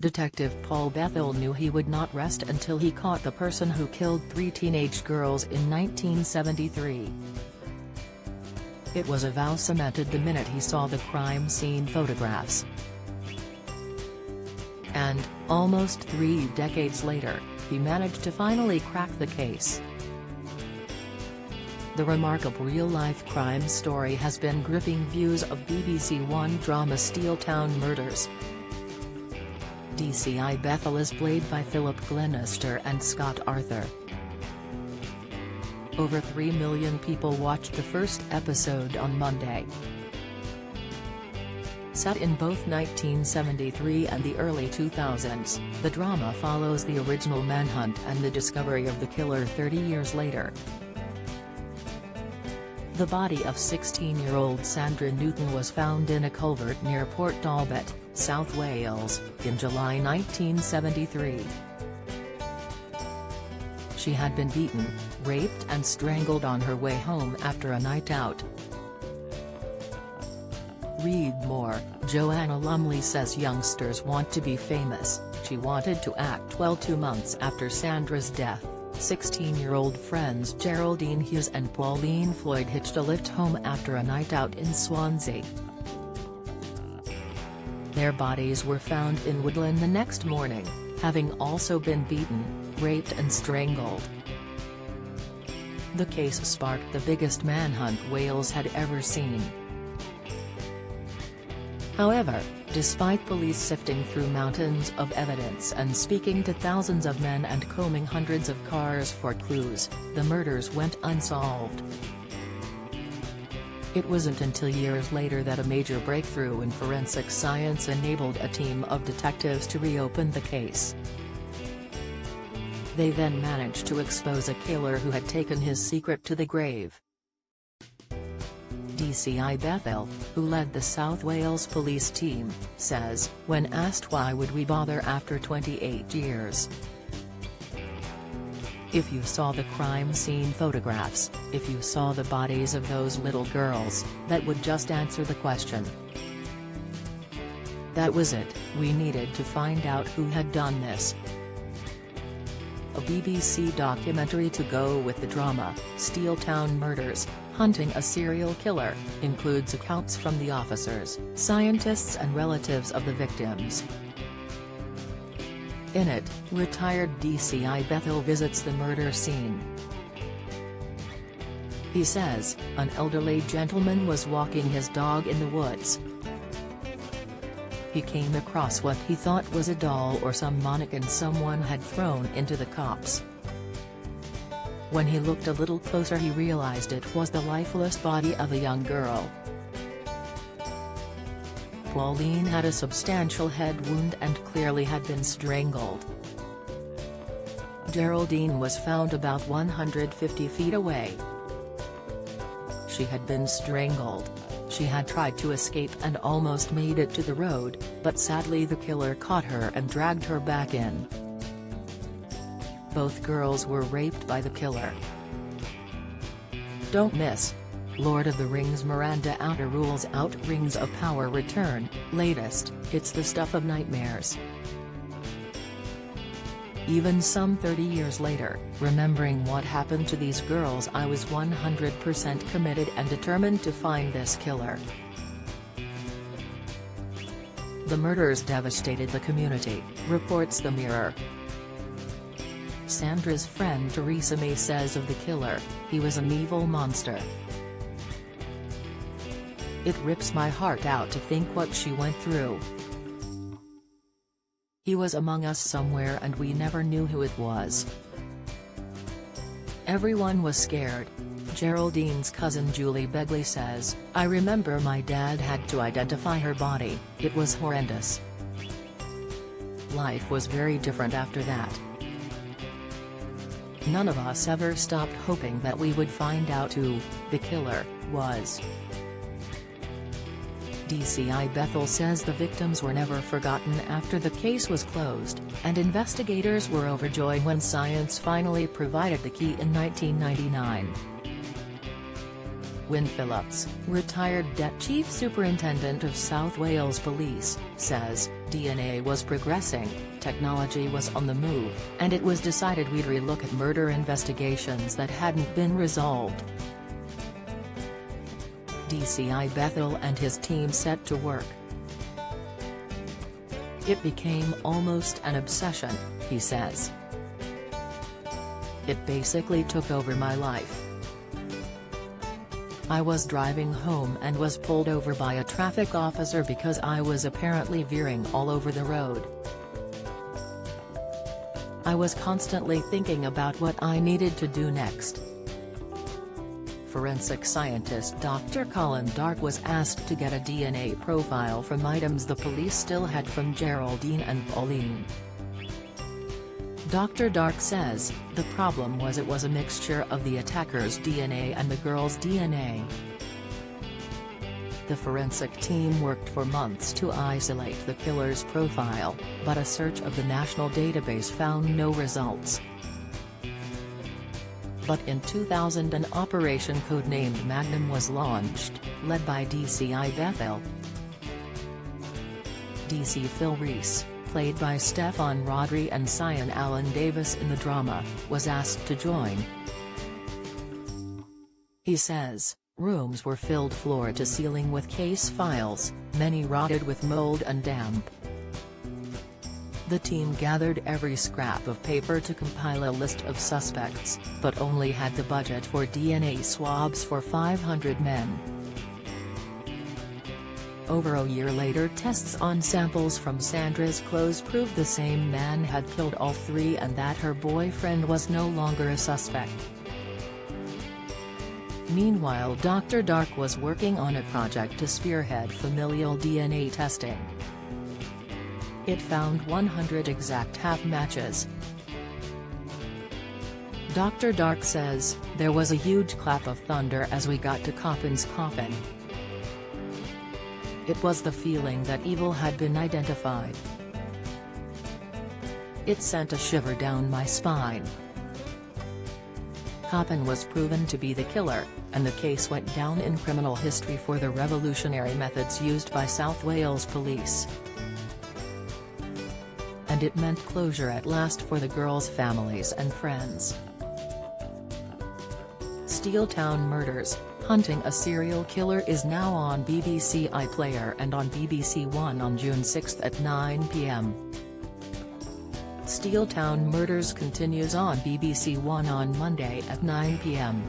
Detective Paul Bethel knew he would not rest until he caught the person who killed 3 teenage girls in 1973. It was a vow cemented the minute he saw the crime scene photographs. And, almost 3 decades later, he managed to finally crack the case. The remarkable real-life crime story has been gripping views of BBC One drama Steeltown Murders. DCI Bethel is played by Philip Glenister and Scott Arthur. Over 3 million people watched the first episode on Monday. Set in both 1973 and the early 2000s, the drama follows the original manhunt and the discovery of the killer 30 years later. The body of 16-year-old Sandra Newton was found in a culvert near Port Talbot, South Wales, in July 1973. She had been beaten, raped and strangled on her way home after a night out. Read more. Joanna Lumley says youngsters want to be famous. She wanted to act well. 2 months after Sandra's death, 16-year-old friends Geraldine Hughes and Pauline Floyd hitched a lift home after a night out in Swansea. Their bodies were found in woodland the next morning, having also been beaten, raped and strangled. The case sparked the biggest manhunt Wales had ever seen. However, despite police sifting through mountains of evidence and speaking to thousands of men and combing hundreds of cars for clues, the murders went unsolved. It wasn't until years later that a major breakthrough in forensic science enabled a team of detectives to reopen the case. They then managed to expose a killer who had taken his secret to the grave. DCI Bethel, who led the South Wales police team, says, when asked why would we bother after 28 years. If you saw the crime scene photographs, if you saw the bodies of those little girls, that would just answer the question. That was it, we needed to find out who had done this. A BBC documentary to go with the drama, Steeltown Murders, Hunting a Serial Killer, includes accounts from the officers, scientists and relatives of the victims. In it, retired DCI Bethel visits the murder scene. He says, an elderly gentleman was walking his dog in the woods. He came across what he thought was a doll or some mannequin someone had thrown into the cops. When he looked a little closer he realized it was the lifeless body of a young girl. Pauline had a substantial head wound and clearly had been strangled. Geraldine was found about 150 feet away. She had been strangled. She had tried to escape and almost made it to the road, but sadly the killer caught her and dragged her back in. Both girls were raped by the killer. Don't miss. Lord of the Rings Miranda Outer rules out. Rings of Power return, latest, it's the stuff of nightmares. Even some 30 years later, remembering what happened to these girls, I was 100% committed and determined to find this killer. The murders devastated the community, reports the Mirror. Sandra's friend Teresa May says of the killer, he was an evil monster. It rips my heart out to think what she went through. He was among us somewhere and we never knew who it was. Everyone was scared. Geraldine's cousin Julie Begley says, I remember my dad had to identify her body, it was horrendous. Life was very different after that. None of us ever stopped hoping that we would find out who the killer was. DCI Bethel says the victims were never forgotten after the case was closed, and investigators were overjoyed when science finally provided the key in 1999. Wyn Phillips, retired Deputy Chief Superintendent of South Wales Police, says, DNA was progressing, technology was on the move, and it was decided we'd re-look at murder investigations that hadn't been resolved. DCI Bethel and his team set to work. It became almost an obsession, he says. It basically took over my life. I was driving home and was pulled over by a traffic officer because I was apparently veering all over the road. I was constantly thinking about what I needed to do next. Forensic scientist Dr. Colin Dark was asked to get a DNA profile from items the police still had from Geraldine and Pauline. Dr. Dark says, the problem was it was a mixture of the attacker's DNA and the girl's DNA. The forensic team worked for months to isolate the killer's profile, but a search of the national database found no results. But in 2000 an operation codenamed Magnum was launched, led by DCI Bethel. DC Phil Reese, played by Stefan Rodri and Cyan Alan Davis in the drama, was asked to join. He says, rooms were filled floor to ceiling with case files, many rotted with mold and damp. The team gathered every scrap of paper to compile a list of suspects, but only had the budget for DNA swabs for 500 men. Over a year later, tests on samples from Sandra's clothes proved the same man had killed all three and that her boyfriend was no longer a suspect. Meanwhile, Dr. Dark was working on a project to spearhead familial DNA testing. It found 100 exact half matches. Dr. Dark says, there was a huge clap of thunder as we got to Coppin's coffin. It was the feeling that evil had been identified. It sent a shiver down my spine. Coppin was proven to be the killer, and the case went down in criminal history for the revolutionary methods used by South Wales Police. And it meant closure at last for the girls' families and friends. Steeltown Murders: Hunting a Serial Killer is now on BBC iPlayer and on BBC One on June 6 at 9 p.m. Steeltown Murders continues on BBC One on Monday at 9 p.m.